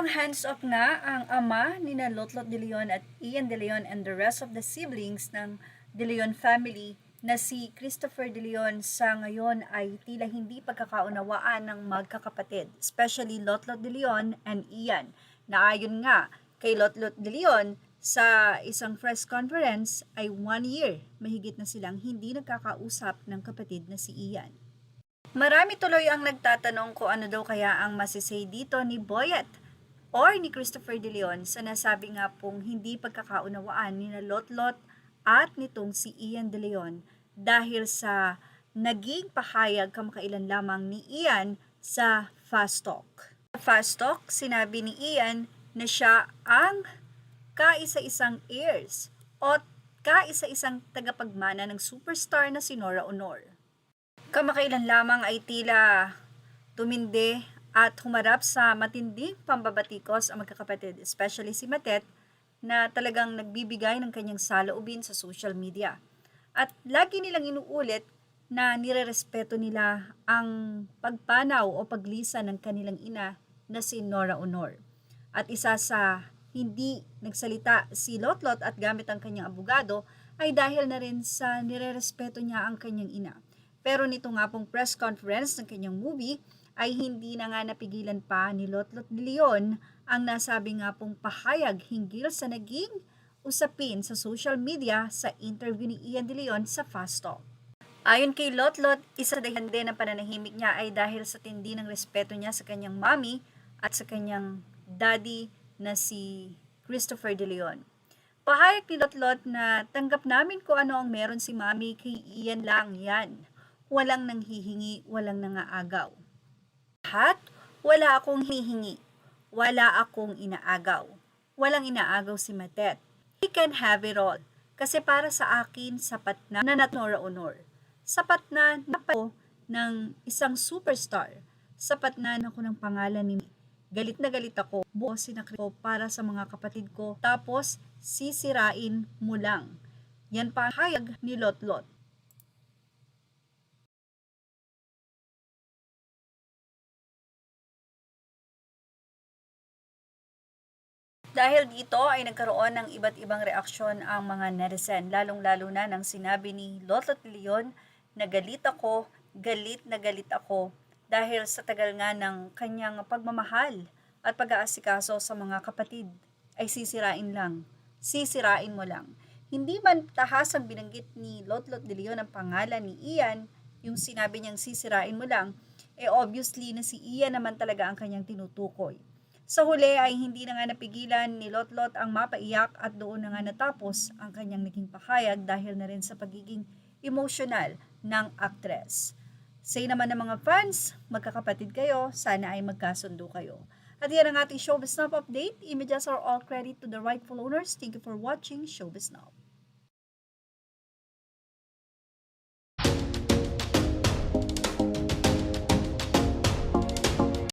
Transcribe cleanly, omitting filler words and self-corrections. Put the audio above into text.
Mukhang hands-off nga ang ama ni na Lotlot de Leon at Ian de Leon and the rest of the siblings ng de Leon family na si Christopher de Leon sa ngayon ay tila hindi pagkakaunawaan ng magkakapatid, especially Lotlot de Leon and Ian, na ayon nga kay Lotlot de Leon sa isang press conference ay 1 year mahigit na silang hindi nagkakausap ng kapatid na si Ian. Marami tuloy ang nagtatanong kung ano daw kaya ang masisay dito ni Boyet or ni Christopher de Leon sa nasabi nga pong hindi pagkakaunawaan ni na Lotlot at nitong si Ian de Leon dahil sa naging pahayag kamakailan lamang ni Ian sa Fast Talk. Sa Fast Talk, sinabi ni Ian na siya ang kaisa-isang heirs o kaisa-isang tagapagmana ng superstar na si Nora Honor. Kamakailan lamang ay tila tumindi at humarap sa matinding pambabatikos ang magkakapatid, especially si Matet, na talagang nagbibigay ng kanyang saloobin sa social media. At lagi nilang inuulit na nirerespeto nila ang pagpanaw o paglisa ng kanilang ina na si Nora Honor. At isa sa hindi nagsalita si Lotlot at gamit ang kanyang abogado ay dahil na rin sa nirerespeto niya ang kanyang ina. Pero nito nga pong press conference ng kanyang movie ay hindi na nga napigilan pa ni Lotlot de Leon ang nasabi nga pong pahayag hinggil sa naging usapin sa social media sa interview ni Ian de Leon sa Fast Talk. Ayon kay Lotlot, isa dahilan din ng pananahimik niya ay dahil sa tindi ng respeto niya sa kanyang mommy at sa kanyang daddy na si Christopher de Leon. Pahayag ni Lotlot na tanggap namin kung ano ang meron si mommy, kay Ian lang yan. Walang nanghihingi, walang nangaagaw. Lahat, wala akong hihingi. Wala akong inaagaw. Walang inaagaw si Matet. He can have it all. Kasi para sa akin, sapat na Nora Honor. Sapat na ako ng isang superstar. Sapat na ako ng pangalan ni Galit na galit ako. Buo sinakri ko para sa mga kapatid ko. Tapos, sisirain mo lang. Yan pa hayag ni Lotlot. Dahil dito ay nagkaroon ng iba't ibang reaksyon ang mga netizen, lalong-lalo na nang sinabi ni Lotlot de Leon na galit na galit ako dahil sa tagal nga ng kanyang pagmamahal at pag-aasikaso sa mga kapatid ay sisirain mo lang. Hindi man tahasang binanggit ni Lotlot de Leon ang pangalan ni Ian, yung sinabi niyang sisirain mo lang, obviously na si Ian naman talaga ang kanyang tinutukoy. Sa huli ay hindi na nga napigilan ni Lotlot ang mapaiyak at doon na nga natapos ang kanyang naging pahayag dahil na rin sa pagiging emotional ng aktres. Say naman ng mga fans, magkakapatid kayo, sana ay magkasundo kayo. At yan ang ating Showbiz Now update. Images are all credit to the rightful owners. Thank you for watching Showbiz Now.